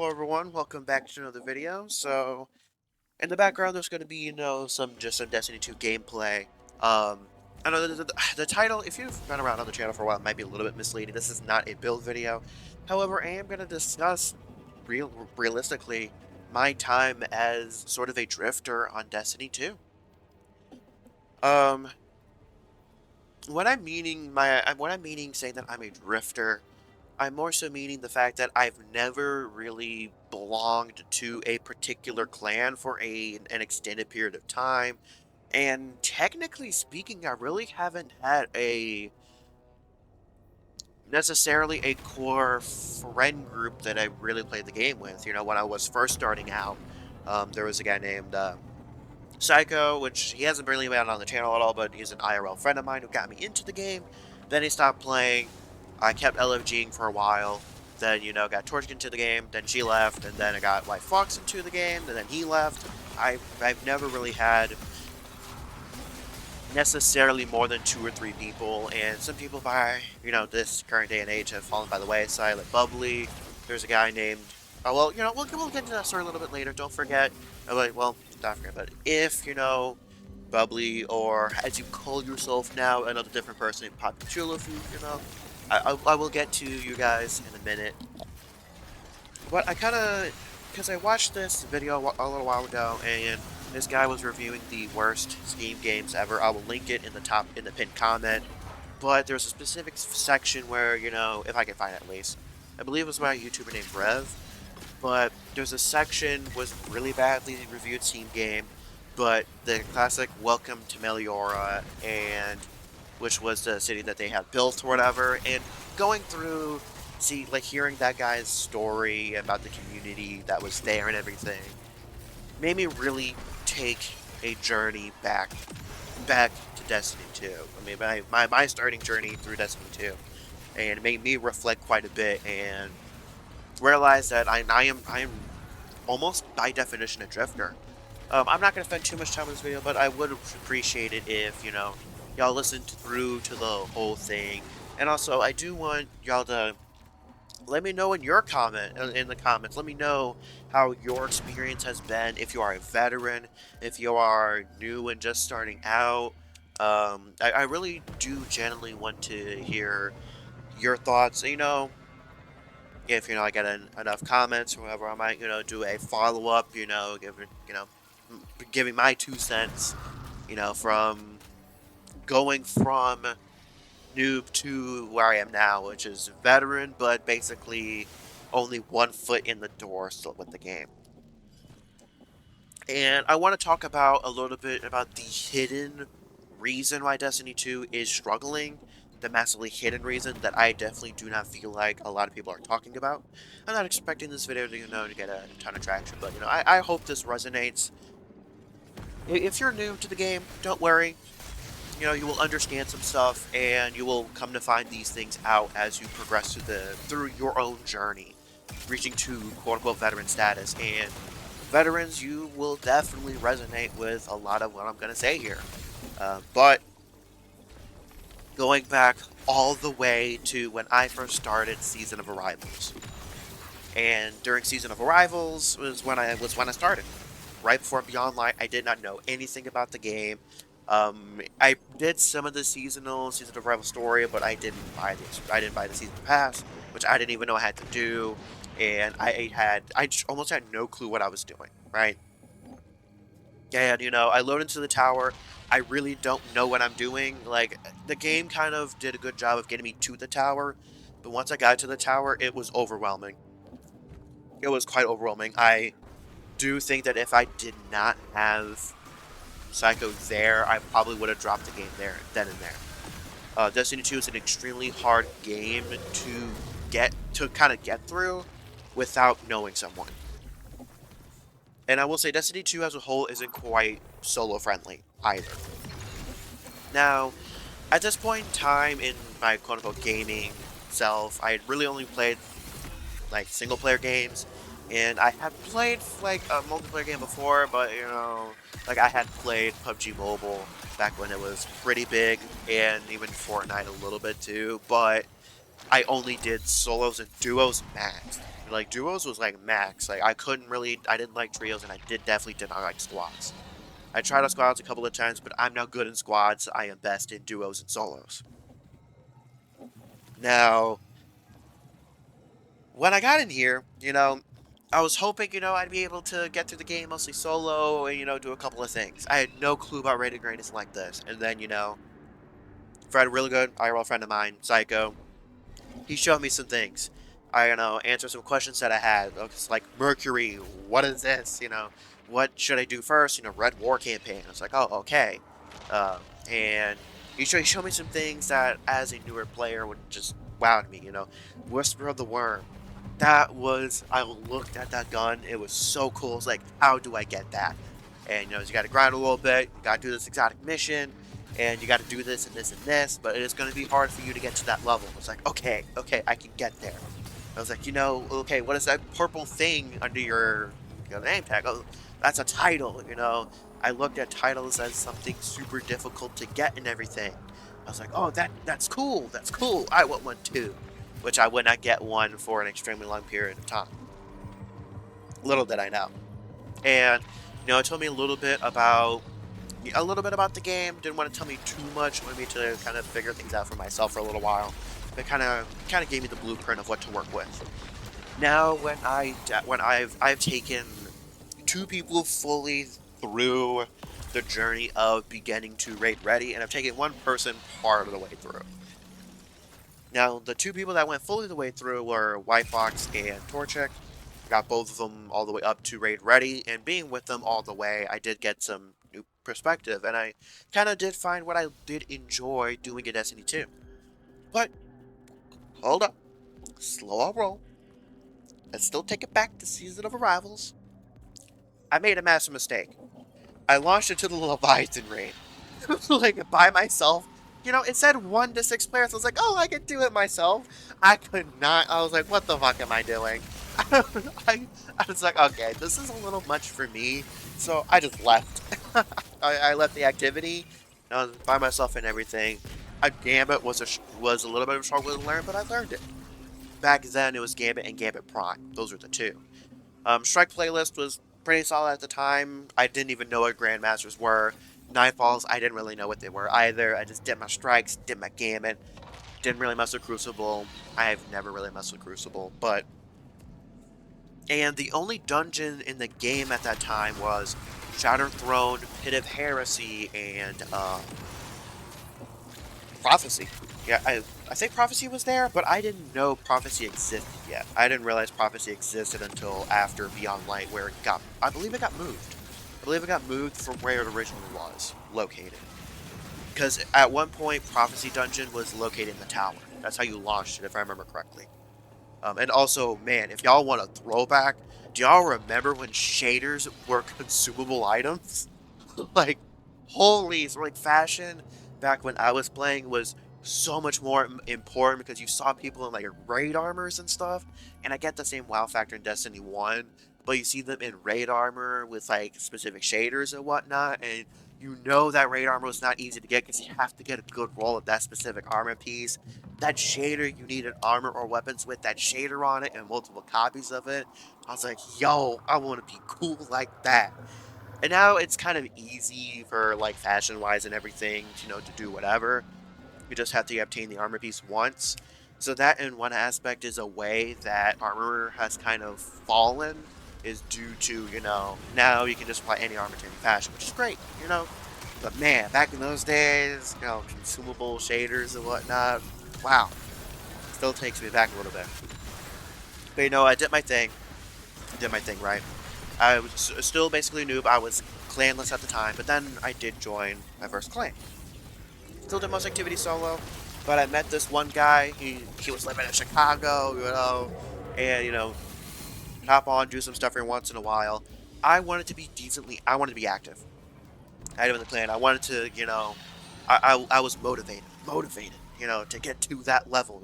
Hello everyone, welcome back to another video. So, in the background there's going to be, some Destiny 2 gameplay. I know the title, if you've been around on the channel for a while, it might be a little bit misleading. This is not a build video. However, I am going to discuss, realistically, my time as sort of a drifter on Destiny 2. Um, what I'm meaning saying that I'm a drifter, I'm more so meaning the fact that I've never really belonged to a particular clan for an extended period of time. And technically speaking, I really haven't had a necessarily a core friend group that I really played the game with. When I was first starting out, there was a guy named Psycho, which he hasn't really been on the channel at all, but he's an IRL friend of mine who got me into the game. Then he stopped playing. I kept LFGing for a while. Then, got Torched into the game. Then she left. And then I got White Fox into the game. And then he left. I've never really had necessarily more than 2 or 3 people. And some people by, this current day and age have fallen by the wayside, like Bubbly. There's a guy named... Oh, well, we'll get into that story a little bit later. Don't forget... well, not forget, but if, Bubbly, or as you call yourself now, another different person named Papichulofu, I will get to you guys in a minute. But I kind of, because I watched this video a little while ago, and this guy was reviewing the worst Steam games ever. I will link it in the pinned comment. But there's a specific section where, if I can find it at least, I believe it was by a YouTuber named Rev. But there's a section was really badly reviewed Steam game, but the classic Welcome to Meliora, and which was the city that they had built or whatever, and going through, hearing that guy's story about the community that was there and everything, made me really take a journey back to Destiny 2. I mean, my starting journey through Destiny 2, and it made me reflect quite a bit and realize that I am almost by definition a drifter. I'm not going to spend too much time on this video, but I would appreciate it if, y'all listened through to the whole thing. And also, I do want y'all to let me know in the comments, let me know how your experience has been, if you are a veteran, if you are new and just starting out. I really do genuinely want to hear your thoughts. If I get enough comments or whatever, I might do a follow up. Giving my 2 cents. From going from noob to where I am now, which is veteran, but basically only 1 foot in the door still with the game. And I want to talk about a little bit about the hidden reason why Destiny 2 is struggling, the massively hidden reason that I definitely do not feel like a lot of people are talking about. I'm not expecting this video to, to get a ton of traction, but, I hope this resonates. If you're new to the game, don't worry. You will understand some stuff, and you will come to find these things out as you progress through your own journey, reaching to quote-unquote veteran status. And veterans, you will definitely resonate with a lot of what I'm going to say here. But going back all the way to when I first started Season of Arrivals. And during Season of Arrivals was when I started. Right before Beyond Light, I did not know anything about the game. I did some of the Season of Arrival story, but I didn't buy the season pass, which I didn't even know I had to do, and I almost had no clue what I was doing. Right? And I load into the tower. I really don't know what I'm doing. Like, the game kind of did a good job of getting me to the tower, but once I got to the tower, it was overwhelming. It was quite overwhelming. I do think that if I did not have Psycho there, I probably would have dropped the game then and there. Destiny 2 is an extremely hard game to kind of get through without knowing someone. And I will say Destiny 2 as a whole isn't quite solo friendly either. Now, at this point in time in my quote-unquote gaming self, I had really only played like single player games, and I had played like a multiplayer game before, but like I had played PUBG Mobile back when it was pretty big, and even Fortnite a little bit too, but I only did solos and duos max. Like, duos was like max. Like, I didn't like trios, and I definitely did not like squads. I tried out squads a couple of times, but I'm now good in squads. I am best in duos and solos. Now, when I got in here, I was hoping, I'd be able to get through the game mostly solo and, do a couple of things. I had no clue about rated or anything like this. And then, a really good IRL friend of mine, Psycho, he showed me some things. I, answered some questions that I had. It's like, Mercury, what is this? What should I do first? Red War campaign. I was like, oh, okay. Um, and he showed me some things that, as a newer player, would just wow me, Whisper of the Worm. I looked at that gun. It was so cool. It's like, how do I get that? And, you got to grind a little bit. You got to do this exotic mission. And you got to do this and this and this. But it is going to be hard for you to get to that level. It's like, okay, I can get there. I was like, okay, what is that purple thing under your name tag? Oh, that's a title, I looked at titles as something super difficult to get and everything. I was like, oh, that's cool. That's cool. I want one too. Which I would not get one for an extremely long period of time. Little did I know. And, it told me a little bit about the game. Didn't want to tell me too much. Wanted me to kind of figure things out for myself for a little while. It kind of gave me the blueprint of what to work with. Now, when I've taken two people fully through the journey of beginning to raid ready, and I've taken one person part of the way through. Now, the two people that went fully the way through were Whitebox and Torchic. Got both of them all the way up to raid ready, and being with them all the way, I did get some new perspective, and I kind of did find what I did enjoy doing in Destiny 2. But, hold up. Slow our roll. Let's still take it back to Season of Arrivals. I made a massive mistake. I launched into the Leviathan raid. Like, by myself. It said 1 to 6 players. I was like, oh, I can do it myself. I could not. I was like, what the fuck am I doing? I was like, okay, this is a little much for me. So I just left. I left the activity. I was by myself and everything. Gambit was a little bit of a struggle to learn, but I learned it. Back then, it was Gambit and Gambit Prime. Those were the two. Strike Playlist was pretty solid at the time. I didn't even know what Grandmasters were. Nightfalls, I didn't really know what they were either. I just did my strikes, did my Gambit. Didn't really mess with Crucible. I've never really messed with Crucible, but... And the only dungeon in the game at that time was Shattered Throne, Pit of Heresy, and Prophecy. Yeah, I think Prophecy was there, but I didn't know Prophecy existed yet. I didn't realize Prophecy existed until after Beyond Light, where I believe it got moved. I believe it got moved from where it originally was located. Because at one point, Prophecy Dungeon was located in the tower. That's how you launched it, if I remember correctly. And also, man, if y'all want a throwback, do y'all remember when shaders were consumable items? Like, holy, so like fashion back when I was playing was so much more important because you saw people in like raid armors and stuff. And I get the same wow factor in Destiny 1, but you see them in raid armor with like specific shaders and whatnot, and you know that raid armor was not easy to get because you have to get a good roll of that specific armor piece. That shader, you needed armor or weapons with that shader on it and multiple copies of it. I was like, yo, I want to be cool like that. And now it's kind of easy for like fashion wise and everything, to do whatever. You just have to obtain the armor piece once. So that in one aspect is a way that armor has kind of fallen, is due to, now you can just apply any armor to any fashion, which is great, But man, back in those days, consumable shaders and whatnot, wow. Still takes me back a little bit. But I did my thing. Right? I was still basically a noob. I was clanless at the time, but then I did join my first clan. Still did most activities solo, but I met this one guy. He was living in Chicago, and hop on, do some stuff every once in a while. I wanted to be active. I had in the clan. I wanted to, I was motivated, to get to that level,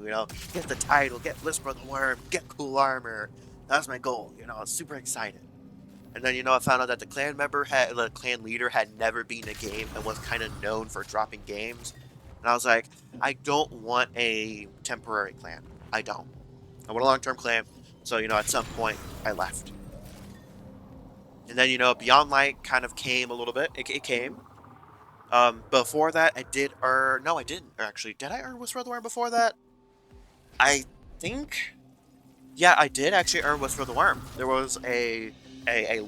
get the title, get Whisper of the Worm, get cool armor. That was my goal, I was super excited. And then, I found out that the clan leader had never been a game and was kind of known for dropping games. And I was like, I don't want a temporary clan. I don't. I want a long-term clan, so, at some point, I left. And then, Beyond Light kind of came a little bit. It came. Before that, I did earn... No, I didn't, actually. Did I earn Whisper of the Worm before that? I think... Yeah, I did actually earn Whisper of the Worm. There was a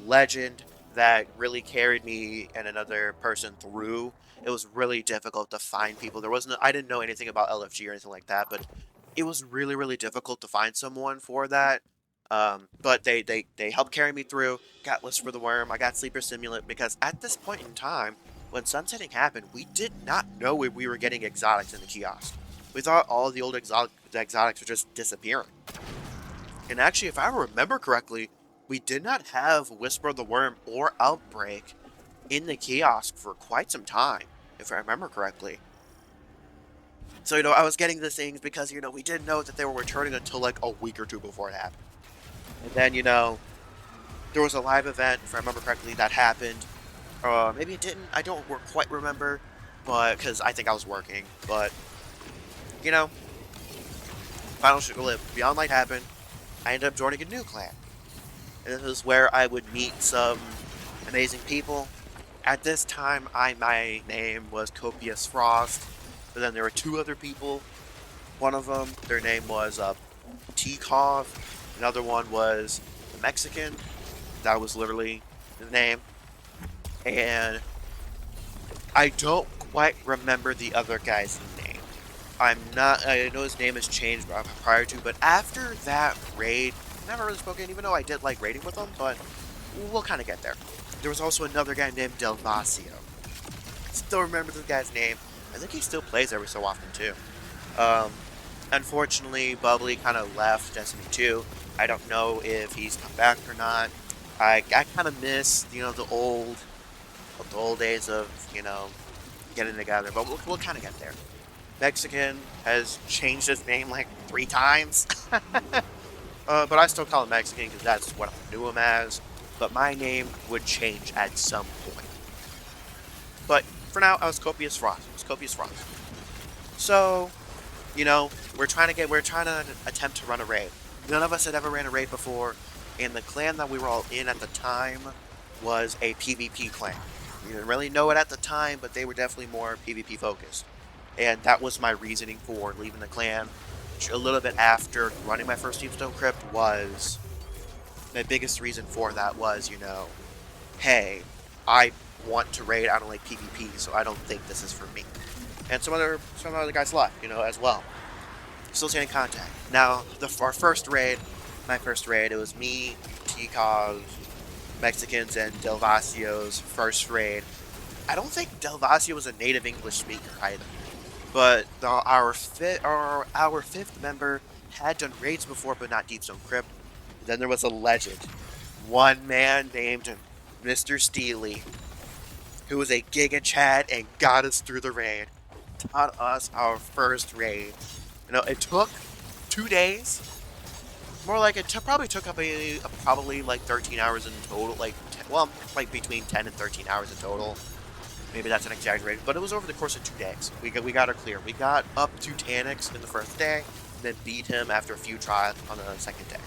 legend that really carried me and another person through. It was really difficult to find people. I didn't know anything about LFG or anything like that, but it was really, really difficult to find someone for that. But they helped carry me through. Got Whisper of the Worm. I got Sleeper Simulant because at this point in time, when sunsetting happened, we did not know if we were getting exotics in the kiosk. We thought all the old exotics were just disappearing. And actually, if I remember correctly, we did not have Whisper of the Worm or Outbreak in the kiosk for quite some time, if I remember correctly. So, I was getting the things because, we didn't know that they were returning until like a week or two before it happened. And then, there was a live event, if I remember correctly, that happened. Maybe it didn't. I don't quite remember, but because I think I was working. But, Final Shit Live. Beyond Light happened. I ended up joining a new clan. And this is where I would meet some amazing people. At this time, my name was Copious Frost. But then there were two other people. One of them, their name was T-Kov. Another one was the Mexican. That was literally the name. And I don't quite remember the other guy's name. I know his name has changed prior to, but after that raid, never really spoken, even though I did like raiding with him, but we'll kind of get there. There was also another guy named Delvasio. Still remember the guy's name. I think he still plays every so often, too. Unfortunately, Bubbly kind of left Destiny 2. I don't know if he's come back or not. I kind of miss, the old days of, getting together, but we'll kind of get there. Mexican has changed his name like 3 times. But I still call him Mexican because that's what I knew him as. But my name would change at some point. But for now, I was Copious Frost. So, we're trying to attempt to run a raid. None of us had ever ran a raid before, and the clan that we were all in at the time was a PvP clan. We didn't really know it at the time, but they were definitely more PvP focused. And that was my reasoning for leaving the clan. A little bit after running my first Teamstone Crypt was... My biggest reason for that was, hey, I want to raid, I don't like PvP, so I don't think this is for me. And some other guys left, as well. Still staying in contact. Now, our first raid, my first raid, it was me, T-Cog, Mexicans, and Delvasio's first raid. I don't think Delvasio was a native English speaker either. But our fifth member had done raids before, but not Deepstone Crypt. Then there was a legend. One man named Mr. Steely, who was a Giga Chad and got us through the raid. Taught us our first raid. It took 2 days. More like it probably took up probably like 13 hours in total. Like between 10 and 13 hours in total. Maybe that's an exaggeration, but it was over the course of 2 days. We got her clear. We got up to Tanix in the first day, and then beat him after a few tries on the second day.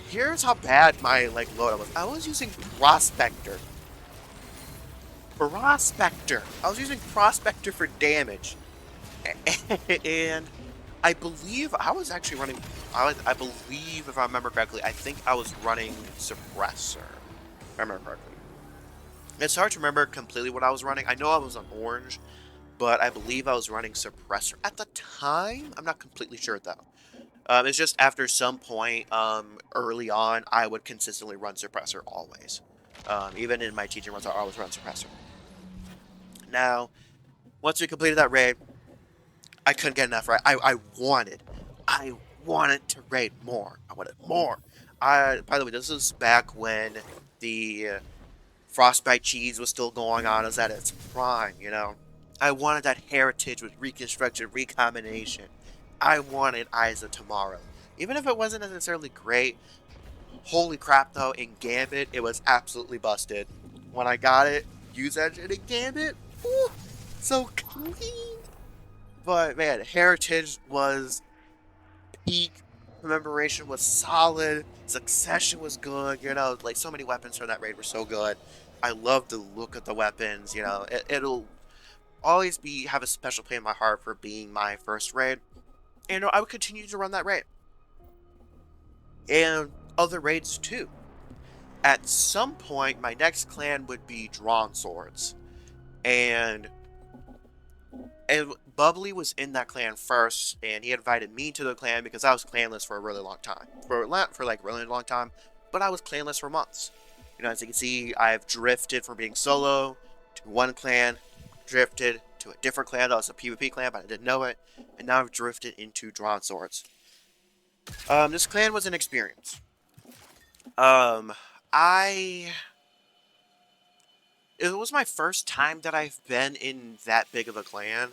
Here's how bad my loadout was. I was using Prospector. I was using Prospector for damage, and I believe I was actually running. I believe, if I remember correctly, I think I was running Suppressor. If I remember correctly. It's hard to remember completely what I was running. I know I was on Orange, but I believe I was running Suppressor at the time. I'm not completely sure, though. It's just after some point early on, I would consistently run Suppressor always. Even in my teaching runs, I always run Suppressor. Now, once we completed that raid, I couldn't get enough, right? I wanted to raid more. I wanted more. By the way, this is back when the Frostbite cheese was still going on. It was at its prime, I wanted that heritage with reconstruction, recombination. I wanted Eyes of Tomorrow. Even if it wasn't necessarily great, holy crap though, in Gambit, it was absolutely busted. When I got it, use that shit in Gambit, ooh, so clean. But man, heritage was peak commemoration was solid. Succession was good. Like so many weapons from that raid were so good. I love the look of the weapons. It'll always have a special place in my heart for being my first raid. And I would continue to run that raid and other raids too. At some point, my next clan would be Drawn Swords, and Bubbly was in that clan first, and he invited me to the clan because I was clanless for a really long time, for like really long time, but I was clanless for months. As you can see, I've drifted from being solo to one clan, drifted to a different clan that was a PvP clan, but I didn't know it, and now I've drifted into Drawn Swords. This clan was an experience. Um, I It was my first time that I've been in that big of a clan.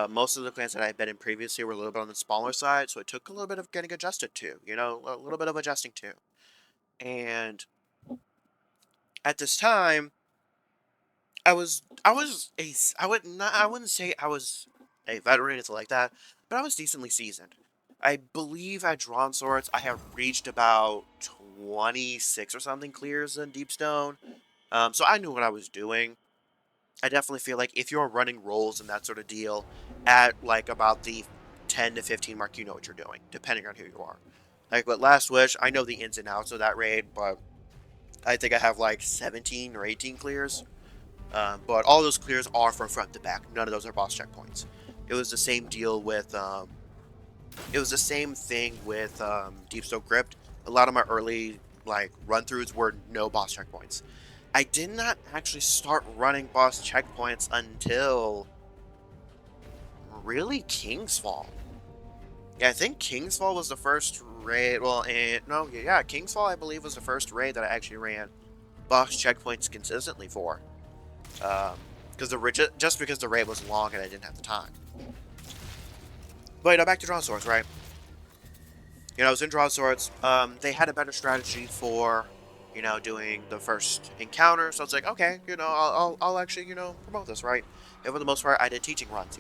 Most of the clans that I've been in previously were a little bit on the smaller side, so it took a little bit of getting adjusted to, a little bit of adjusting to. And at this time, I wouldn't say I was a veteran, anything like that, but I was decently seasoned. I believe at Drawn Swords, I have reached about 26 or something clears in Deepstone. So I knew what I was doing. I definitely feel like if you're running roles and that sort of deal at like about the 10 to 15 mark, you know what you're doing, depending on who you are. Like with Last Wish, I know the ins and outs of that raid, but I think I have like 17 or 18 clears. But all those clears are from front to back. None of those are boss checkpoints. It was the same deal with, it was the same thing with Deep Stone Crypt. A lot of my early like run-throughs were no boss checkpoints. I did not actually start running boss checkpoints until really King's Fall. Yeah, I think King's Fall was the first raid. Well, no, yeah, King's Fall I believe was the first raid that I actually ran boss checkpoints consistently for. Because just because the raid was long and I didn't have the time. But back to Drawn Swords, right? I was in Drawn Swords. They had a better strategy for, doing the first encounter. So it's like, okay, I'll actually, promote this, right? And for the most part, I did teaching runs,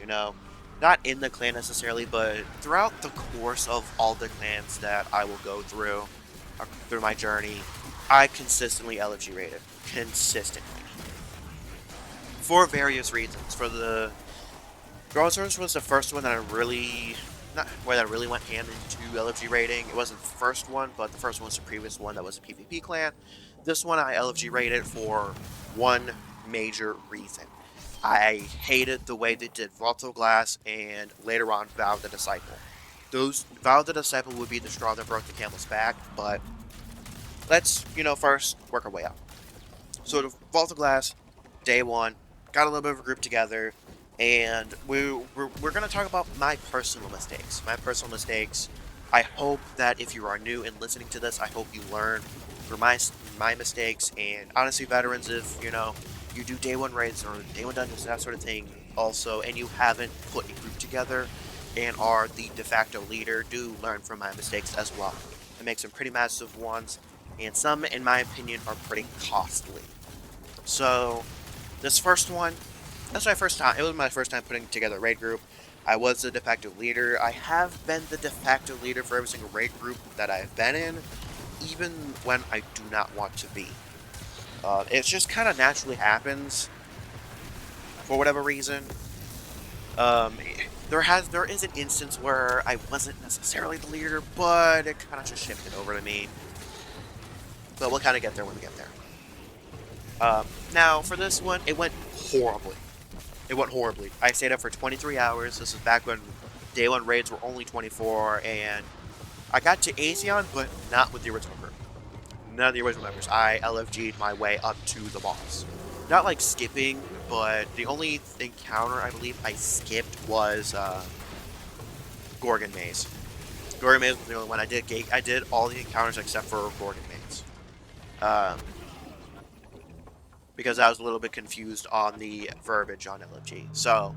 not in the clan necessarily, but throughout the course of all the clans that I will go through my journey, I consistently LFG rated. Consistently. For various reasons. For the Drawn Swords was the first one that I really went hand into LFG rating. It wasn't the first one, but the first one was the previous one that was a PvP clan. This one I LFG rated for one major reason. I hated the way they did Vault of Glass and later on Vow the Disciple. Vow the Disciple would be the straw that broke the camel's back, but let's, first work our way up. So the Vault of Glass, day one, got a little bit of a group together, and we're going to talk about my personal mistakes. My personal mistakes. I hope that if you are new and listening to this, I hope you learn from my mistakes. And honestly, veterans, if you do day one raids or day one dungeons, that sort of thing, also, and you haven't put a group together and are the de facto leader, do learn from my mistakes as well. I make some pretty massive ones, and some, in my opinion, are pretty costly. So, this first one, that's my first time. It was my first time putting together a raid group. I was the de facto leader. I have been the de facto leader for every single raid group that I've been in, even when I do not want to be. It just kind of naturally happens for whatever reason. There is an instance where I wasn't necessarily the leader, but it kind of just shifted over to me. But we'll kind of get there when we get there. Now, for this one, it went horribly. It went horribly. I stayed up for 23 hours. This is back when day one raids were only 24, and I got to Aesion, but not with the original group. None of the original members. I LFG'd my way up to the boss. Not like skipping, but the only encounter I believe I skipped was Gorgon Maze. Gorgon Maze was the only one I did. I did all the encounters except for Gorgon Maze. Because I was a little bit confused on the verbiage on LFG. So,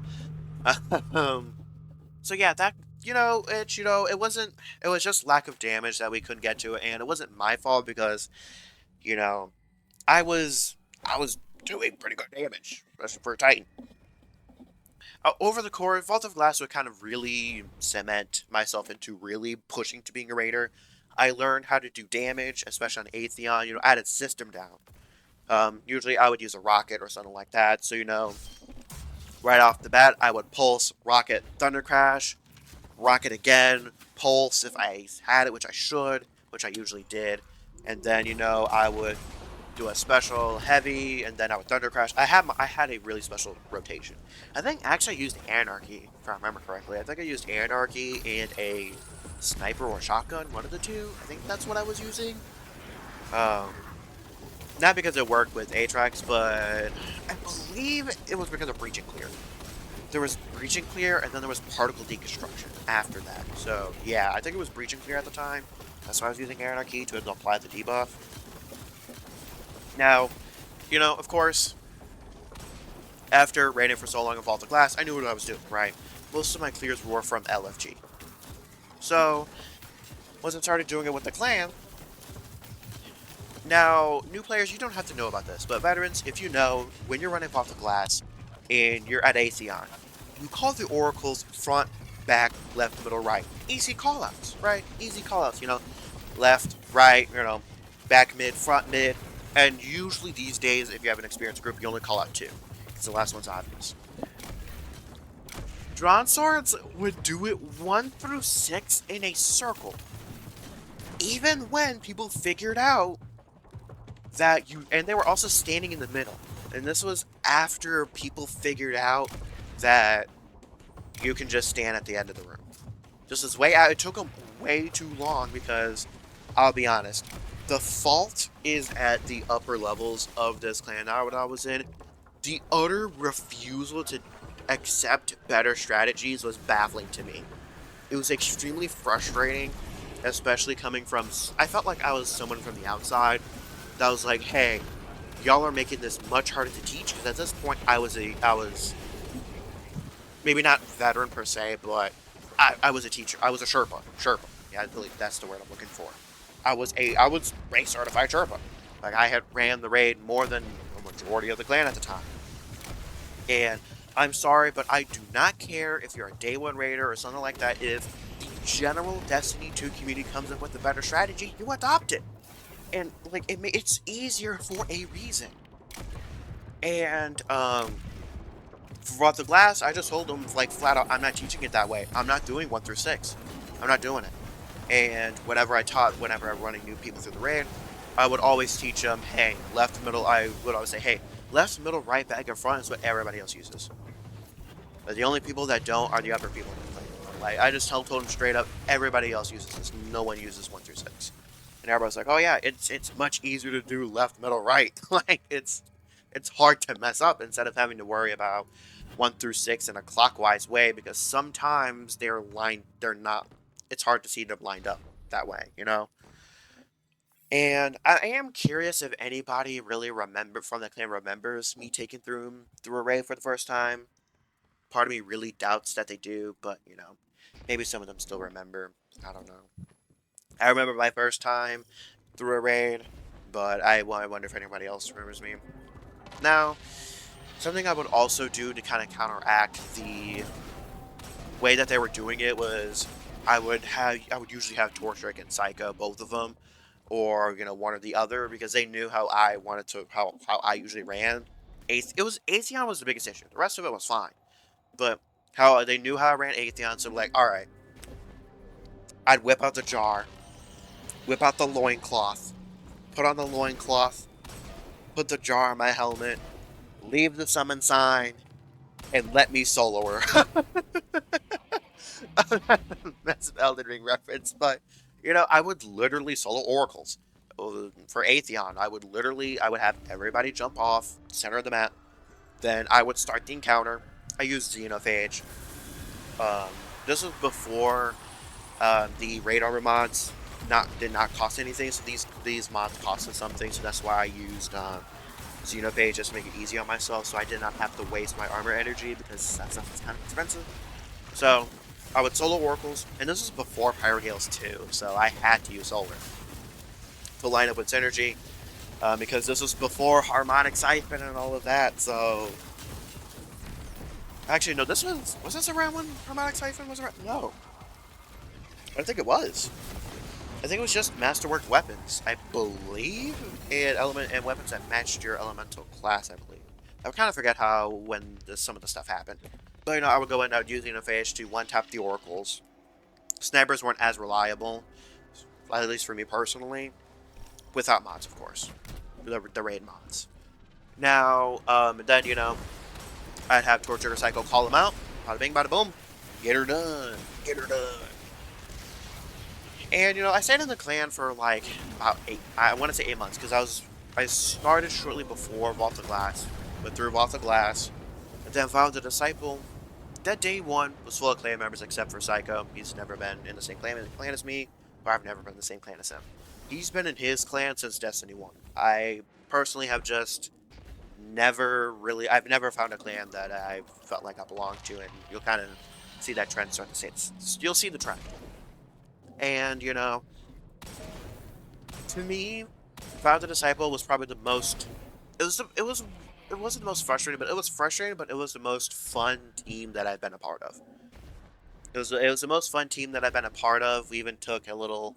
so yeah, that, it was just lack of damage that we couldn't get to it, and it wasn't my fault because, I was doing pretty good damage, especially for a Titan. Over the course, Vault of Glass would kind of really cement myself into really pushing to being a raider. I learned how to do damage, especially on Atheon. I had a system down. Usually I would use a rocket or something like that. So, right off the bat, I would pulse, rocket, thunder crash, rocket again, pulse if I had it, which I should, which I usually did. And then, I would do a special heavy, and then I would thunder crash. I had a really special rotation. I think actually I used Anarchy, if I remember correctly. I think I used Anarchy and a sniper or shotgun, one of the two. I think that's what I was using. Um, Not because it worked with Atrax, but I believe it was because of Breach and Clear. There was Breach and Clear, and then there was Particle Deconstruction after that. So, yeah, I think it was Breach and Clear at the time. That's why I was using Anarchy to apply the debuff. Now, of course, after raiding for so long in Vault of Glass, I knew what I was doing, right? Most of my clears were from LFG. So, once I started doing it with the clan, now, new players, you don't have to know about this, but veterans, if you know, when you're running Vault of Glass and you're at Atheon, you call the oracles front, back, left, middle, right. Easy callouts, right? Easy callouts, left, right, back mid, front mid, and usually these days, if you have an experienced group, you only call out two, because the last one's obvious. Drawn Swords would do it 1 through 6 in a circle. Even when people figured out that and they were also standing in the middle. And this was after people figured out that you can just stand at the end of the room. Just as way out, it took them way too long because, I'll be honest, the fault is at the upper levels of this clan that I was in. The utter refusal to accept better strategies was baffling to me. It was extremely frustrating, especially coming from, I felt like I was someone from the outside that was like, hey, y'all are making this much harder to teach, because at this point I was maybe not veteran per se, but I was a teacher. I was a Sherpa. Yeah, I believe that's the word I'm looking for. I was rank certified Sherpa. Like, I had ran the raid more than the majority of the clan at the time. And I'm sorry, but I do not care if you're a day one raider or something like that. If the general Destiny 2 community comes up with a better strategy, you adopt it. And, like, it's easier for a reason. And, for Wrath of Glass, I just told them, like, flat out, I'm not teaching it that way. I'm not doing 1 through 6. I'm not doing it. And whenever I'm running new people through the raid, I would always teach them, hey, left, middle, I would always say, hey, left, middle, right, back, and front is what everybody else uses. But the only people that don't are the upper people in the clan. Like, I just told them straight up, everybody else uses this. No one uses 1 through 6. And everybody's like, oh yeah, it's much easier to do left, middle, right. Like, it's hard to mess up instead of having to worry about 1 through 6 in a clockwise way, because sometimes they're not, it's hard to see them lined up that way, And I am curious if anybody really from the clan remembers me taking through a raid for the first time. Part of me really doubts that they do, but, maybe some of them still remember. I don't know. I remember my first time through a raid, but I wonder if anybody else remembers me. Now, something I would also do to kind of counteract the way that they were doing it was I would usually have Torchic and Psycho, both of them, or one or the other, because they knew how I wanted to how I usually ran. Atheon was the biggest issue. The rest of it was fine, but how they knew how I ran Atheon. So, like, all right, I'd whip out the jar, whip out the loincloth, put on the loincloth, put the jar on my helmet, leave the summon sign, and let me solo her. That's an Elden Ring reference, but, I would literally solo oracles. For Atheon, I would have everybody jump off, center of the map, then I would start the encounter. I used Xenophage. This was before the radar mods did not cost anything, so these mods costed something, so that's why I used Xenophage just to make it easy on myself, so I did not have to waste my armor energy, because that stuff is kind of expensive. So I would solo oracles, and this was before Pyrogales 2, so I had to use solar to line up with synergy, because this was before harmonic siphon and all of that. So Actually, no, was this around when Harmonic Siphon was around? No. I don't think it was. I think it was just Masterwork weapons, I believe, and element and weapons that matched your elemental class, I believe. I kind of forget when some of the stuff happened. But, I would go in, I would use the interface to one-tap the oracles. Snipers weren't as reliable, at least for me personally, without mods, of course. The raid mods. Now, then, I'd have Torture Psycho call him out. Bada bing, bada boom. Get her done. Get her done. And, I stayed in the clan for, like, about I want to say 8 months, because I started shortly before Vault of Glass, went through Vault of Glass, and then found the Disciple. That day one was full of clan members except for Psycho. He's never been in the same clan as me, or I've never been in the same clan as him. He's been in his clan since Destiny 1. I personally have just I've never found a clan that I felt like I belonged to, and you'll kind of see that trend start to say, you'll see the trend. And, to me, Found the Disciple was probably the most, it wasn't the most frustrating, but it was frustrating, but it was the most fun team that I've been a part of. It was the most fun team that I've been a part of. We even took a little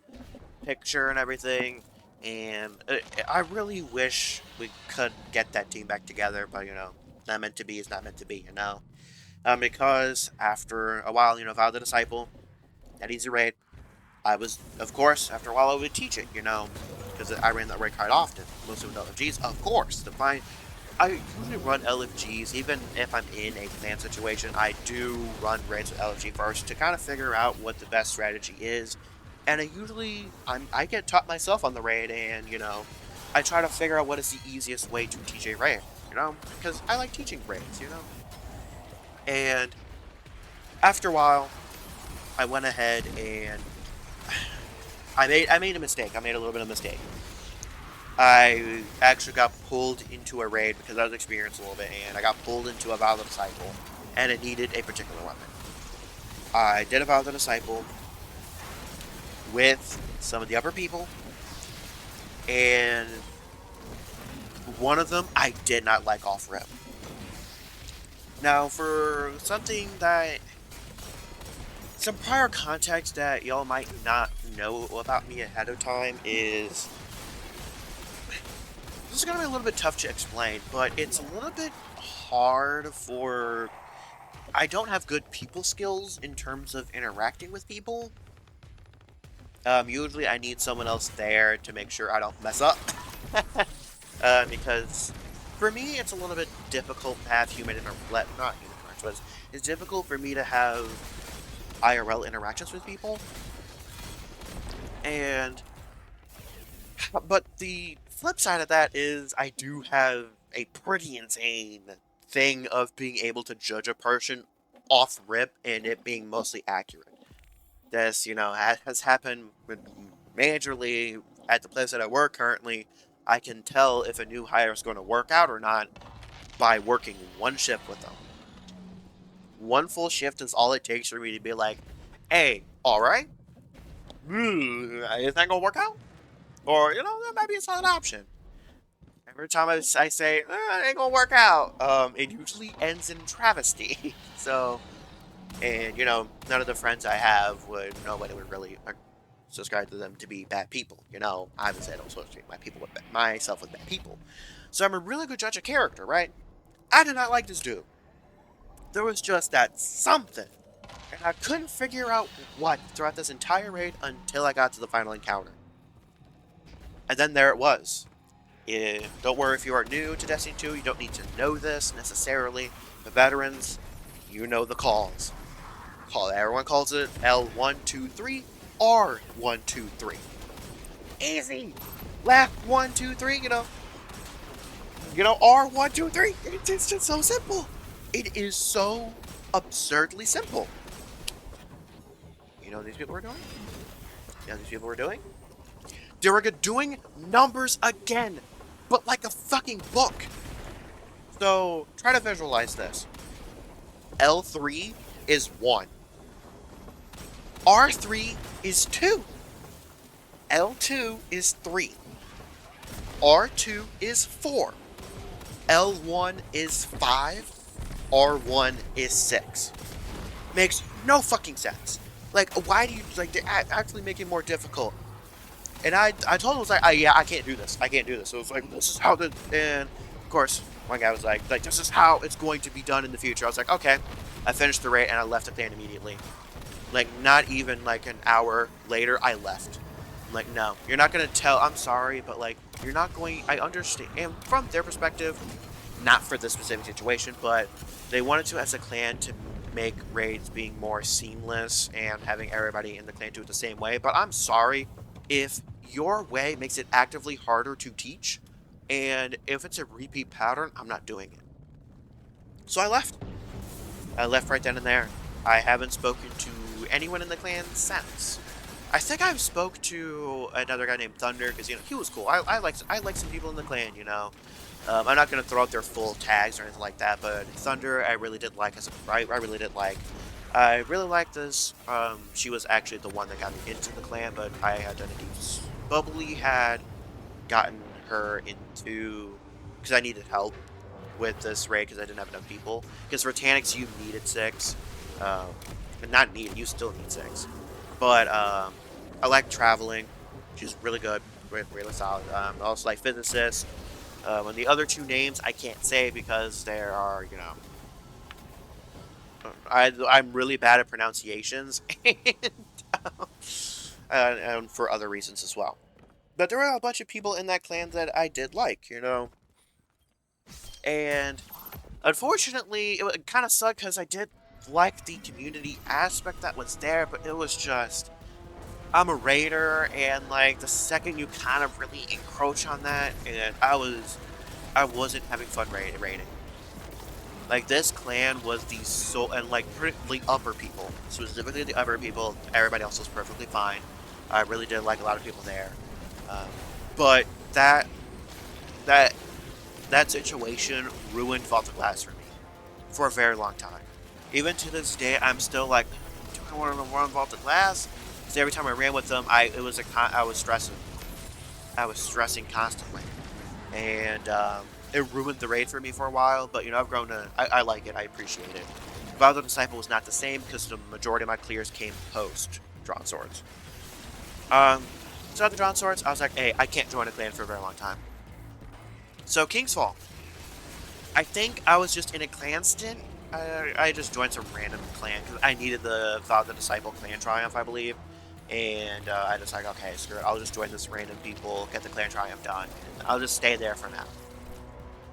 picture and everything, and I really wish we could get that team back together, but, not meant to be is not meant to be, because after a while, Vow the Disciple, that easy raid, I was, of course, after a while I would teach it, because I ran that raid quite often, mostly with LFGs, of course, I usually run LFGs, even if I'm in a clan situation, I do run raids with LFG first to kind of figure out what the best strategy is, and I get taught myself on the raid, and, I try to figure out what is the easiest way to teach a raid, because I like teaching raids, and after a while, I went ahead and I made a mistake. I made a little bit of a mistake. I actually got pulled into a raid because I was experienced a little bit, and I got pulled into a Vow of the Disciple, and it needed a particular weapon. I did a Vow of the Disciple with some of the upper people, and one of them I did not like off rip. Now, for something that some prior context that y'all might not know about me ahead of time is, this is going to be a little bit tough to explain, but it's a little bit hard I don't have good people skills in terms of interacting with people. Usually I need someone else there to make sure I don't mess up. Because for me, it's a little bit difficult to have not human interactions, but it's difficult for me to have IRL interactions with people. But the flip side of that is I do have a pretty insane thing of being able to judge a person off rip and it being mostly accurate. This, has happened majorly at the place that I work currently. I can tell if a new hire is going to work out or not by working one shift with them. One full shift is all it takes for me to be like, hey, alright? Is that going to work out? Or, maybe it's not an option. Every time I say, it ain't going to work out, it usually ends in travesty. So, and, none of the friends I have nobody would really subscribe to them to be bad people. I would say I don't associate myself with bad people. So I'm a really good judge of character, right? I did not like this dude. There was just that something. And I couldn't figure out what throughout this entire raid until I got to the final encounter. And then there it was. Don't worry if you are new to Destiny 2, you don't need to know this necessarily. The veterans, you know the calls. Everyone calls it L123, R123. Easy! Left 1, 2, 3, R123. It's just so simple. It is so absurdly simple. You know what these people were doing? They were doing numbers again, but like a fucking book. So, try to visualize this. L3 is 1. R3 is 2. L2 is 3. R2 is 4. L1 is 5. R1 is 6. Makes no fucking sense. Like, why do you, like, they actually make it more difficult? And I told him, I was like, yeah, I can't do this. I can't do this. So it was like, this is how the, and of course, one guy was like, this is how it's going to be done in the future. I was like, okay. I finished the raid and I left the clan immediately. Like, not even like an hour later, I left. I'm like, no, you're not going to tell, I'm sorry, but like, you're not going, I understand. And from their perspective, not for this specific situation, but they wanted to, as a clan, to make raids being more seamless and having everybody in the clan do it the same way. But I'm sorry if your way makes it actively harder to teach, and if it's a repeat pattern, I'm not doing it. So I left. I left right then and there. I haven't spoken to anyone in the clan since. I think I spoke to another guy named Thunder because, you know, he was cool. I like some people in the clan, you know. I'm not going to throw out their full tags or anything like that, but Thunder I really did like. I really did like. I really liked this. She was actually the one that got me into the clan, but I had done it. Bubbly had gotten her into, because I needed help with this raid because I didn't have enough people. Because for Tanics you needed 6, but not needed. You still need 6. But I like traveling. She's really good, really solid. I also like physicist. And the other 2 names I can't say because there are, you know, I'm really bad at pronunciations and for other reasons as well. But there were a bunch of people in that clan that I did like, you know. And unfortunately, it kind of sucked because I did like the community aspect that was there, but it was just, I'm a raider, and like the second you kind of really encroach on that, and I wasn't having fun raiding. Like, this clan was the and like the upper people, specifically the upper people. Everybody else was perfectly fine. I really did like a lot of people there, but that situation ruined Vault of Glass for me for a very long time. Even to this day, I'm still like, do I want to run Vault of Glass? Because every time I ran with them, I was stressing. I was stressing constantly, and it ruined the raid for me for a while. But you know, I've grown to, I like it. I appreciate it. Vow of the Disciple was not the same because the majority of my clears came post Drawn Swords. So after Drawn Swords, I was like, hey, I can't join a clan for a very long time. So King's Fall. I think I was just in a clan stint. I just joined some random clan because I needed the Vow of the Disciple clan triumph, I believe. And I just like, okay, screw it. I'll just join this random people, get the clan triumph done, and I'll just stay there for now.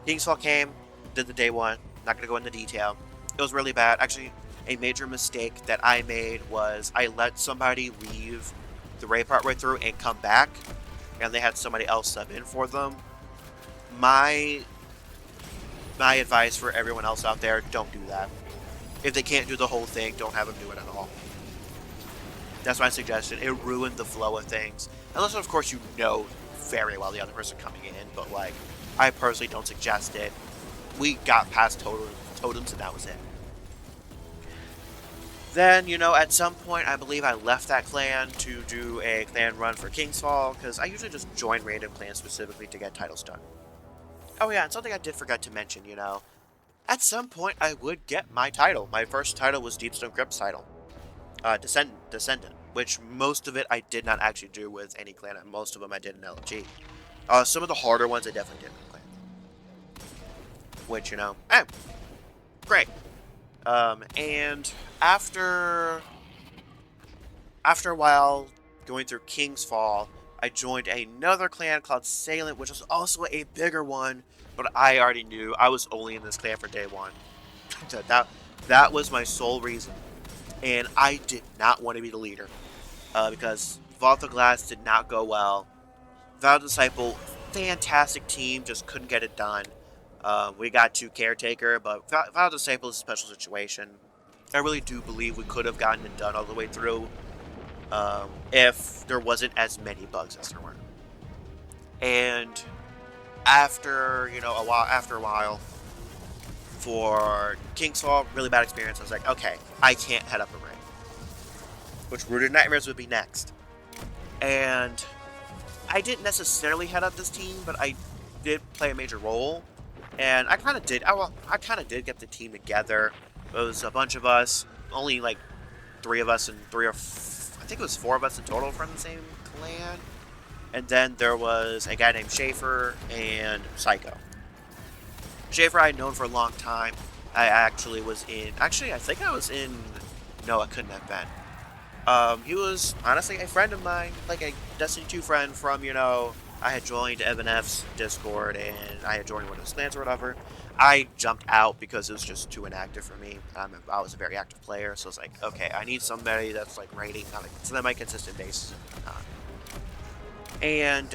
King's Fall came, did the day 1. Not going to go into detail. It was really bad. Actually, a major mistake that I made was I let somebody leave the raid part way through and come back, and they had somebody else sub in for them. My advice for everyone else out there, don't do that. If they can't do the whole thing, don't have them do it at all. That's my suggestion. It ruined the flow of things. Unless, of course, you know very well the other person coming in, but, like, I personally don't suggest it. We got past totems, and that was it. Then, you know, at some point, I believe I left that clan to do a clan run for King's Fall, because I usually just join random clans specifically to get titles done. Oh yeah, and something I did forget to mention, you know, at some point I would get my title. My first title was Deepstone Crypt's title. Descendant, which most of it I did not actually do with any clan, and most of them I did in LG. Some of the harder ones I definitely did in clan. Which, you know, great. And after a while going through King's Fall, I joined another clan called Salient, which was also a bigger one, but I already knew I was only in this clan for day 1. that was my sole reason, and I did not want to be the leader, because Vault of Glass did not go well. Vow of the Disciple, fantastic team, just couldn't get it done. We got to Caretaker, but Vow of the Disciple is a special situation. I really do believe we could have gotten it done all the way through, if there wasn't as many bugs as there were. And after, you know, after a while, for King's Fall, really bad experience. I was like, okay, I can't head up a ring. Which Rooted Nightmares would be next. And I didn't necessarily head up this team, but I did play a major role. And I kind of did. I kind of did get the team together. It was a bunch of us, only like three of us and I think it was four of us in total from the same clan. And then there was a guy named Schaefer and Psycho. Schaefer I had known for a long time. I actually was in. Actually, I think I was in. No, I couldn't have been. He was honestly a friend of mine, like a Destiny 2 friend from, I had joined Evan F's Discord and I had joined one of his clans or whatever. I jumped out because it was just too inactive for me. I was a very active player, so it's like, okay, I need somebody that's like raiding on a semi-consistent basis. And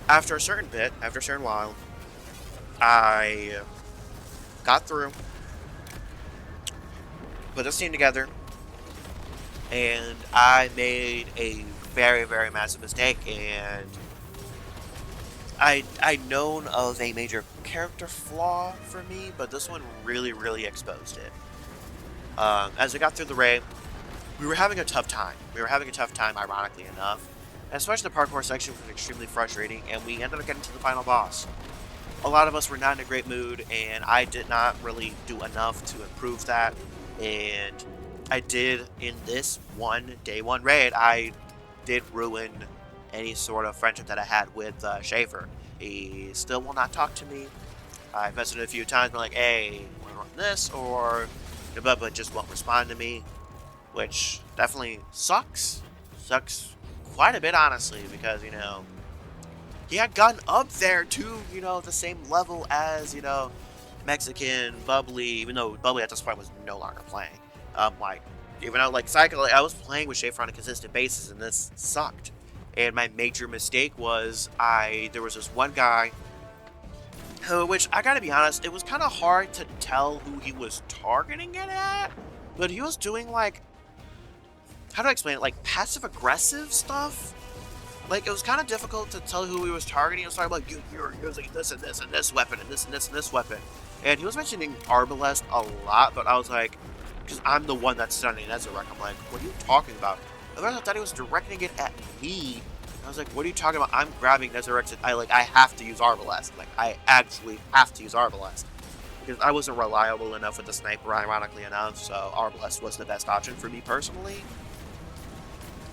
after a certain while, I got through, put this team together, and I made a very, very massive mistake, and I'd known of a major character flaw for me, but this one really, really exposed it. As I got through the raid, we were having a tough time. Ironically enough. And especially the parkour section was extremely frustrating, and we ended up getting to the final boss. A lot of us were not in a great mood, and I did not really do enough to improve that. And I did, in this day one raid, I did ruin any sort of friendship that I had with Schaefer. He still will not talk to me. I've messaged him a few times, been like, hey, want to run this, or but just won't respond to me, which definitely sucks. Sucks quite a bit, honestly, because, he had gotten up there to, the same level as, Mexican, Bubbly, even though Bubbly at this point was no longer playing. Even though, Cycle, I was playing with Schaefer on a consistent basis, and this sucked. And my major mistake was, there was this one guy, which, I gotta be honest, it was kind of hard to tell who he was targeting it at, but he was doing, how do I explain it, passive-aggressive stuff? It was kind of difficult to tell who he was targeting. He was talking about, you're using this and this and this weapon and this and this and this weapon. And he was mentioning Arbalest a lot, but I was like, because I'm the one that's stunning Nezarek, I'm like, what are you talking about? I thought he was directing it at me. I was like, what are you talking about? I'm grabbing Nezarek, and I have to use Arbalest. I actually have to use Arbalest. Because I wasn't reliable enough with the sniper, ironically enough, so Arbalest was the best option for me personally.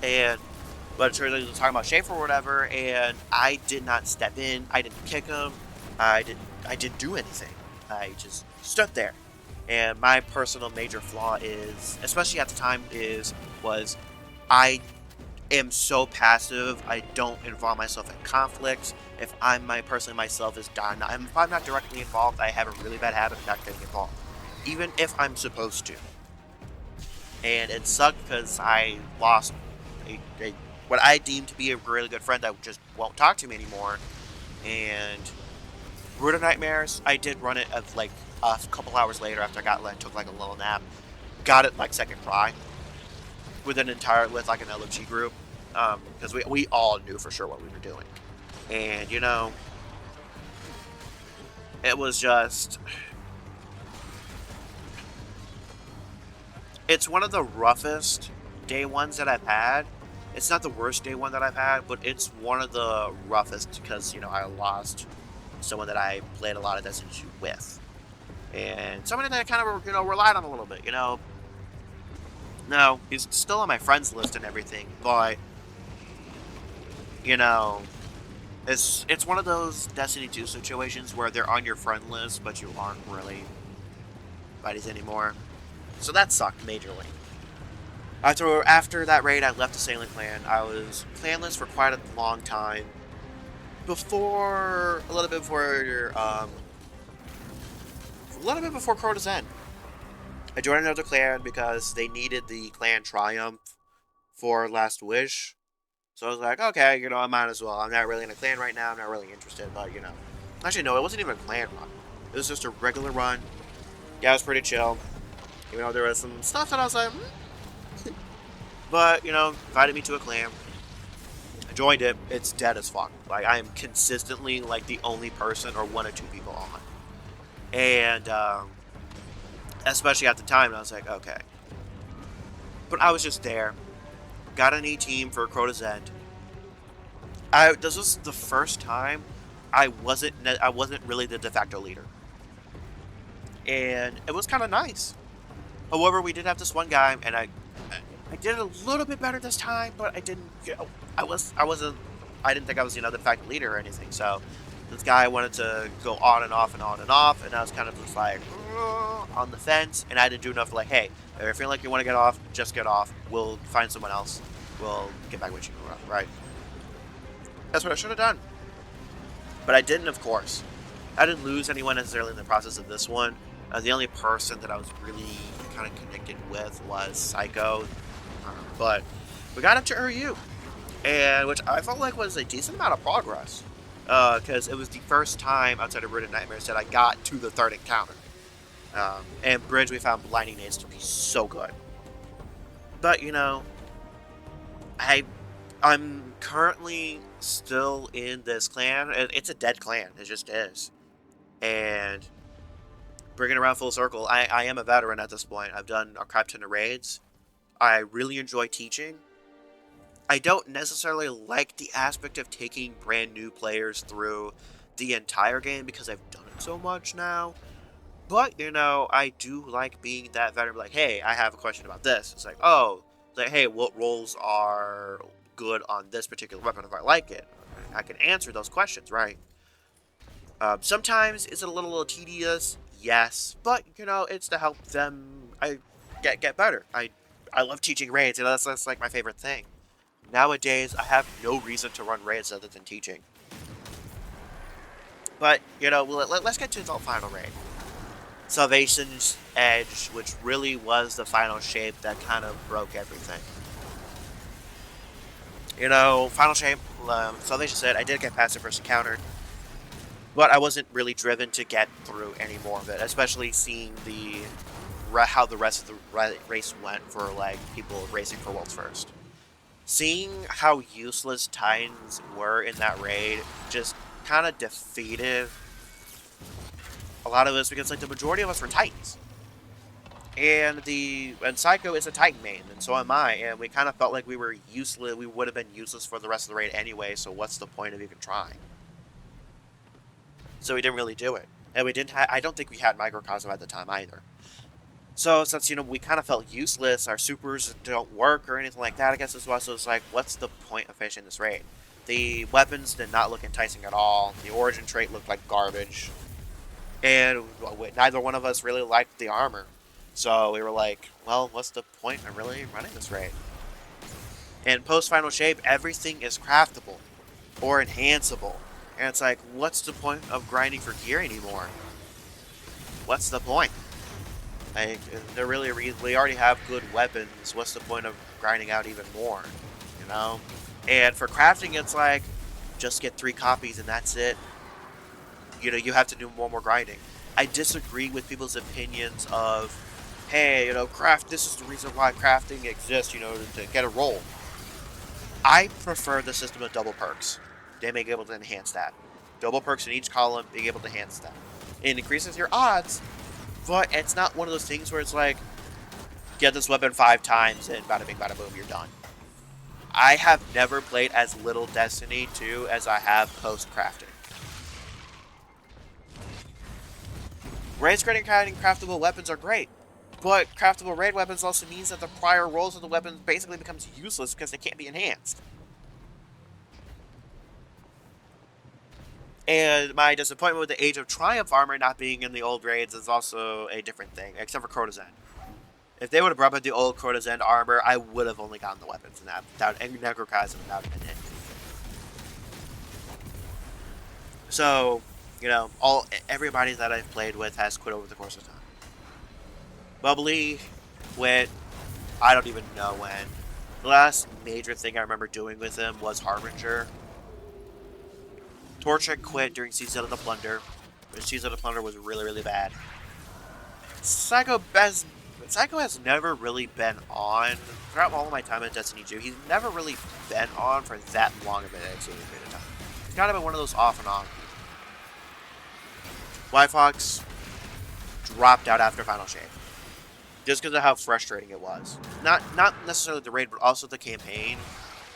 But it turns out he was talking about Schaefer or whatever, and I did not step in. I didn't kick him. I didn't do anything. I just stood there. And my personal major flaw is, especially at the time, was I am so passive. I don't involve myself in conflicts. If myself is done, if I'm not directly involved, I have a really bad habit of not getting involved, even if I'm supposed to. And it sucked because I lost what I deemed to be a really good friend that just won't talk to me anymore. And Root of Nightmares, I did run it a couple hours later after I took a little nap. Got it second try with an LFG group, because we all knew for sure what we were doing. And it was just, it's one of the roughest day ones that I've had. It's not the worst day one that I've had, but it's one of the roughest because, I lost someone that I played a lot of Destiny 2 with. And somebody that I kind of, relied on a little bit, No, he's still on my friends list and everything, but, it's one of those Destiny 2 situations where they're on your friend list, but you aren't really buddies anymore. So that sucked majorly. After that raid, I left the Sailing Clan. I was clanless for quite a long time. A little bit before Crota's End. I joined another clan because they needed the clan triumph for Last Wish. So I was like, okay, I might as well. I'm not really in a clan right now. I'm not really interested, but, Actually, no, it wasn't even a clan run. It was just a regular run. Yeah, it was pretty chill. Even though there was some stuff that I was like, But, invited me to a clan. I joined it. It's dead as fuck. I am consistently, the only person or one or two people on. And, especially at the time, I was like, okay. But I was just there. Got an E-team for Crota's End. This was the first time I wasn't really the de facto leader, and it was kind of nice. However, we did have this one guy, and I did it a little bit better this time, but I didn't. I wasn't. I didn't think I was the de facto leader or anything. So this guy wanted to go on and off and on and off, and I was kind of just like on the fence, and I didn't do enough. Like, hey, if you feel like you want to get off, just get off. We'll find someone else. We'll get back with you, right? That's what I should have done, but I didn't, of course. I didn't lose anyone necessarily in the process of this one. The only person that I was really kind of connected with was Psycho, but we got up to Ryu, and which I felt like was a decent amount of progress, because it was the first time outside of Root Nightmares that I got to the third encounter. And Bridge, we found Blinding Nades to be so good, but I I'm currently still in this clan. It's a dead clan. It just is. And bringing it around full circle, I am a veteran at this point. I've done a crap ton of raids. I really enjoy teaching. I don't necessarily like the aspect of taking brand new players through the entire game because I've done it so much now. But, I do like being that veteran. Like, hey, I have a question about this. It's like, oh, like, hey, what roles are good on this particular weapon if I like it? I can answer those questions, right? Sometimes it's a little tedious, yes, but it's to help them. I get better. I love teaching raids, that's like my favorite thing. Nowadays, I have no reason to run raids other than teaching. But let's get to the final raid, Salvation's Edge, which really was the final shape that kind of broke everything. Final shape. Salvation said I did get past the first encounter. But I wasn't really driven to get through any more of it, especially seeing how the rest of the race went for people racing for worlds first. Seeing how useless Titans were in that raid just kind of defeated a lot of us because the majority of us were Titans. And Psycho is a Titan main, and so am I, and we kind of felt like we were useless. We would have been useless for the rest of the raid anyway, so what's the point of even trying? So we didn't really do it. And we didn't I don't think we had microcosm at the time either. So since, we kind of felt useless, our supers don't work or anything like that, I guess as well, so it's like, what's the point of finishing this raid? The weapons did not look enticing at all. The origin trait looked like garbage. And neither one of us really liked the armor. So we were like, well, what's the point of really running this raid? And post-final shape, everything is craftable or enhanceable. And it's like, what's the point of grinding for gear anymore? What's the point? They're really we already have good weapons. What's the point of grinding out even more? And for crafting, it's like, just get 3 copies and that's it. You have to do more grinding. I disagree with people's opinions of, hey, craft. This is the reason why crafting exists. To get a roll. I prefer the system of double perks. They may be able to enhance that. Double perks in each column, being able to enhance that. It increases your odds, but it's not one of those things where it's like, get this weapon 5 times and bada bing bada boom, you're done. I have never played as little Destiny 2 as I have post-crafting. Raid creating craftable weapons are great, but craftable raid weapons also means that the prior rolls of the weapon basically becomes useless because they can't be enhanced. And my disappointment with the Age of Triumph armor not being in the old raids is also a different thing, except for Crota's End. If they would have brought back the old Crota's End armor, I would have only gotten the weapons in that, without any Necrochasm, without an it. So, everybody that I've played with has quit over the course of time. Bubbly quit, I don't even know when. The last major thing I remember doing with him was Harbinger. Torchic quit during Season of the Plunder. Season of the Plunder was really, really bad. Psycho has never really been on. Throughout all of my time in Destiny 2, he's never really been on for that long of an extended period of time. He's kind of been one of those off and on. White Fox dropped out after Final Shape. Just because of how frustrating it was. Not necessarily the raid, but also the campaign.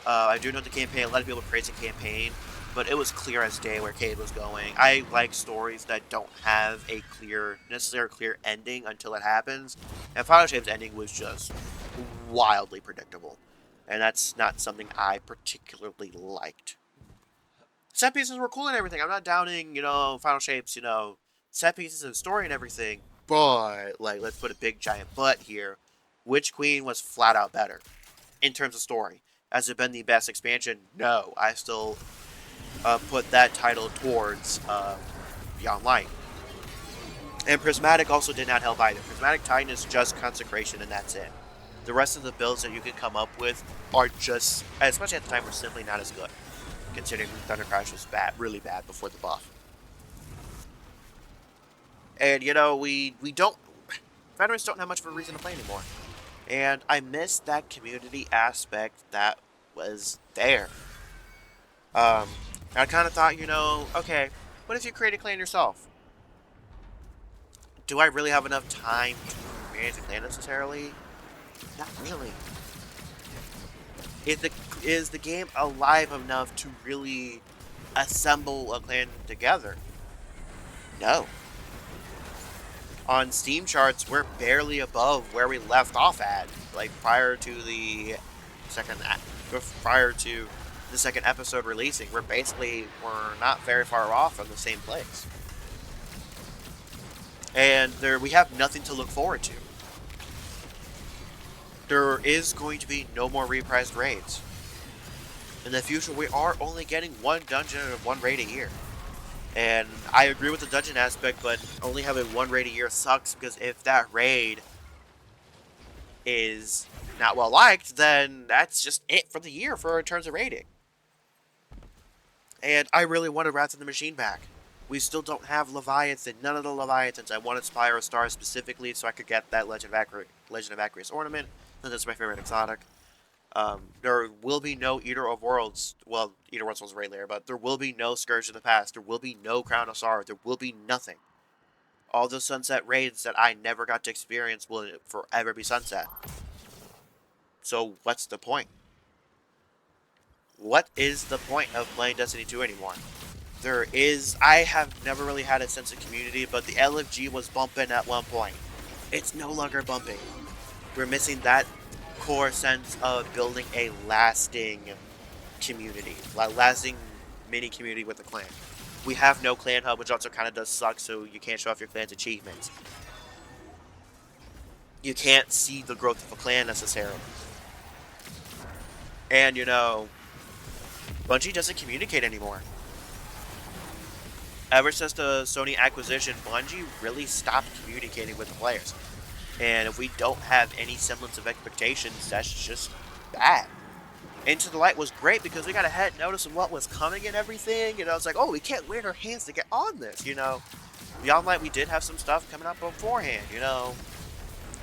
I do know the campaign, a lot of people praise the campaign. but it was clear as day where Cade was going. I like stories that don't have a necessarily clear ending until it happens, and Final Shape's ending was just wildly predictable, and that's not something I particularly liked. Set pieces were cool and everything. I'm not downing, Final Shape's, set pieces and story and everything, but, like, let's put a big giant but here. Witch Queen was flat out better in terms of story. Has it been the best expansion? No. I still put that title towards Beyond Light. And Prismatic also did not help either. Prismatic Titan is just Consecration and that's it. The rest of the builds that you can come up with are just, especially at the time, were simply not as good. Considering Thunder Crash was bad, really bad before the buff. And, we don't, veterans don't have much of a reason to play anymore. And I miss that community aspect that was there. I kind of thought, okay, what if you create a clan yourself? Do I really have enough time to manage a clan necessarily? Not really. Is the game alive enough to really assemble a clan together? No. On Steam charts, we're barely above where we left off at, like prior to the second episode releasing. We're not very far off from the same place. And we have nothing to look forward to. There is going to be no more repriced raids. In the future, we are only getting one dungeon and one raid a year. And I agree with the dungeon aspect, but only having one raid a year sucks, because if that raid is not well liked, then that's just it for the year in terms of raiding. And I really wanted Wrath of the Machine back. We still don't have Leviathan, none of the Leviathans. I wanted Spyro Star specifically so I could get that Legend of Acreus ornament, since that's my favorite exotic. There will be no Eater of Worlds. Well, Eater of Worlds was right there, but there will be no Scourge of the Past. There will be no Crown of Sorrow. There will be nothing. All those Sunset raids that I never got to experience will forever be sunset. So what's the point? What is the point of playing Destiny 2 anymore? I have never really had a sense of community, but the LFG was bumping at one point. It's no longer bumping. We're missing that core sense of building a lasting community, lasting mini community with the clan. We have no clan hub, which also kind of does suck, so you can't show off your clan's achievements. You can't see the growth of a clan necessarily. And, Bungie doesn't communicate anymore. Ever since the Sony acquisition, Bungie really stopped communicating with the players. And if we don't have any semblance of expectations, that's just bad. Into the Light was great because we got a head notice of what was coming and everything. It's like, oh, we can't wait our hands to get on this, Beyond Light, we did have some stuff coming up beforehand,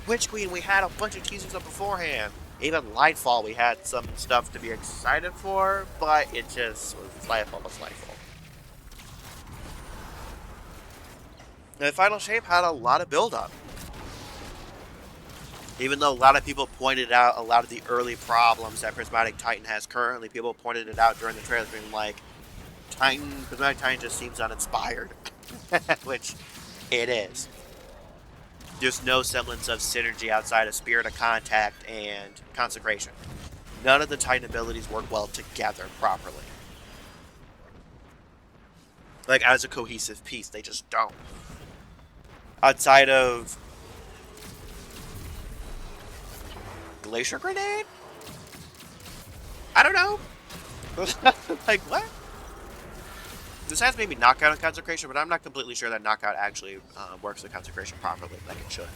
Witch Queen, we had a bunch of teasers up beforehand. Even Lightfall, we had some stuff to be excited for, but it just was Lightfall. And Final Shape had a lot of build-up. Even though a lot of people pointed out a lot of the early problems that Prismatic Titan has currently, people pointed it out during the trailer, being like, Prismatic Titan just seems uninspired. Which it is. There's no semblance of synergy outside of Spirit of Contact and Consecration. None of the Titan abilities work well together properly. Like, as a cohesive piece, they just don't. Outside of Glacier Grenade? I don't know. Like, what? This has maybe Knockout and Consecration, but I'm not completely sure that Knockout actually works with Consecration properly, like it should.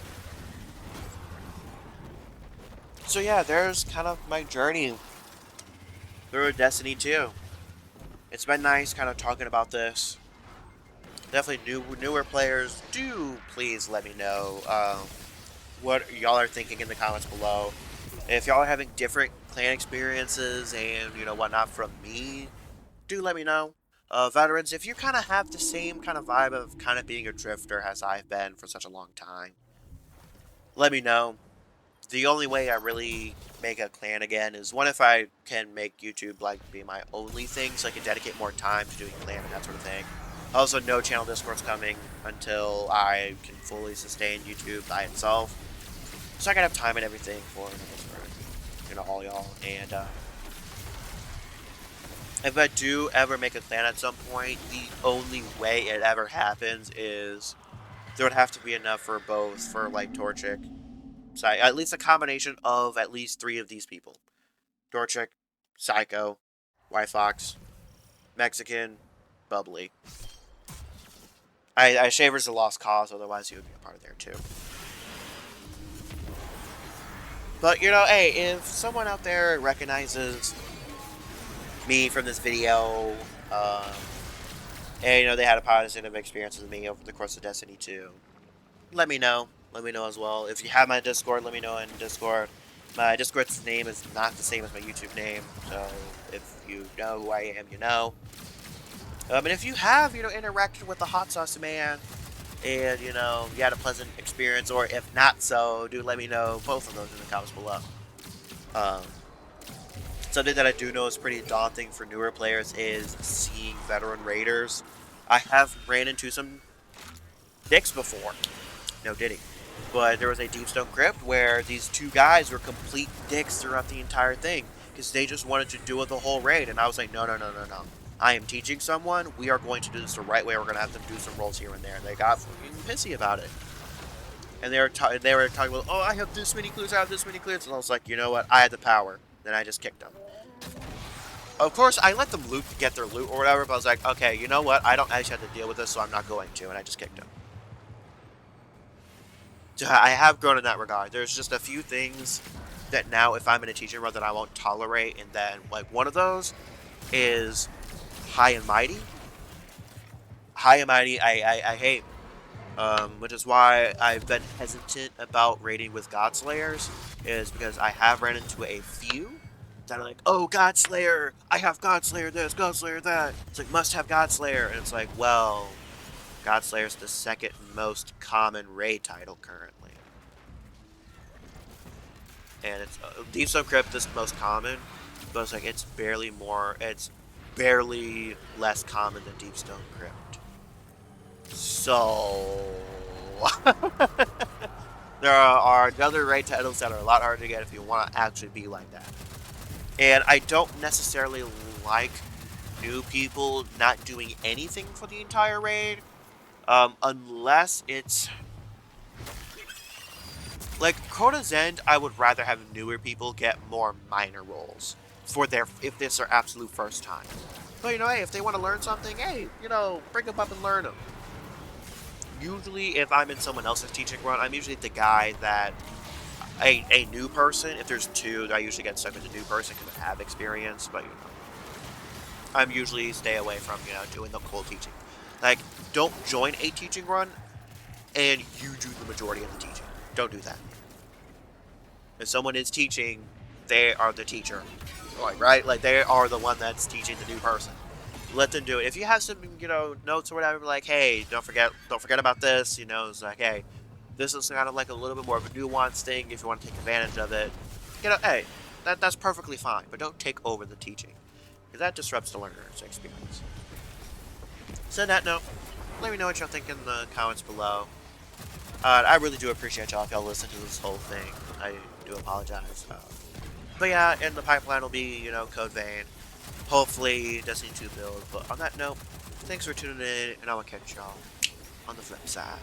So yeah, there's kind of my journey through Destiny 2. It's been nice kind of talking about this. Definitely newer players, do please let me know what y'all are thinking in the comments below. If y'all are having different clan experiences and, whatnot from me, do let me know. Veterans, if you kind of have the same kind of vibe of kind of being a drifter as I've been for such a long time, let me know. The only way I really make a clan again is one, if I can make YouTube like be my only thing, so I can dedicate more time to doing clan and that sort of thing. Also, no channel Discord's coming until I can fully sustain YouTube by itself. So I gotta have time and everything for all y'all. And if I do ever make a clan at some point, the only way it ever happens is there would have to be enough for both, for like Torchic, at least a combination of at least 3 of these people. Torchic, Psycho, White Fox, Mexican, Bubbly. I Shaver's a lost cause, otherwise he would be a part of there too. But, you know, hey, if someone out there recognizes me from this video, and, you know, they had a positive experience with me over the course of Destiny 2, let me know. Let me know as well. If you have my Discord, let me know in Discord. My Discord's name is not the same as my YouTube name, so if you know who I am, you know. And if you have, you know, interacted with the Hot Sauce Man, and, you know, you had a pleasant experience, or if not so, do let me know both of those in the comments below. Something that I do know is pretty daunting for newer players is seeing veteran raiders. I have ran into some dicks before. No diddy. But there was a Deepstone Crypt where these 2 guys were complete dicks throughout the entire thing because they just wanted to do the whole raid, and I was like, no. I am teaching someone. We are going to do this the right way. We're going to have them do some rolls here and there. And they got fucking pissy about it. And they were talking about, oh, I have this many clears, I have this many clears. And I was like, you know what? I had the power. Then I just kicked them. Of course, I let them get their loot or whatever, but I was like, okay, you know what? I don't actually have to deal with this, so I'm not going to. And I just kicked them. So I have grown in that regard. There's just a few things that now, if I'm in a teaching run, that I won't tolerate. And then, like, one of those is High and Mighty. High and Mighty, I hate. Which is why I've been hesitant about raiding with Godslayers, is because I have ran into a few that are like, oh, Godslayer, I have Godslayer this, Godslayer that. It's like, must have Godslayer. And it's like, well, Godslayer's the 2nd most common raid title currently. And it's Deepstone Crypt is the most common, but it's like, it's barely less common than Deepstone Crypt. So there are other raid titles that are a lot harder to get if you want to actually be like that. And I don't necessarily like new people not doing anything for the entire raid, unless it's like Crota's End. I would rather have newer people get more minor roles for if this is their absolute first time. But, you know, hey, if they want to learn something, hey, you know, bring them up and learn them. Usually, if I'm in someone else's teaching run, I'm usually the guy that a new person. If there's 2, I usually get stuck with a new person because I have experience. But, you know, I'm usually stay away from, you know, doing the cold teaching. Like, don't join a teaching run and you do the majority of the teaching. Don't do that. If someone is teaching, they are the teacher, like, right? Like, they are the one that's teaching the new person. Let them do it. If you have some, you know, notes or whatever, like, hey, don't forget about this, you know, it's like, hey, this is kind of like a little bit more of a nuanced thing if you want to take advantage of it. You know, hey, that's perfectly fine, but don't take over the teaching, because that disrupts the learner's experience. So on that note, let me know what y'all think in the comments below. I really do appreciate y'all if y'all listen to this whole thing. I do apologize. But yeah, in the pipeline will be, you know, Code Vein. Hopefully, Destiny 2 build. But on that note, thanks for tuning in, and I will catch y'all on the flip side.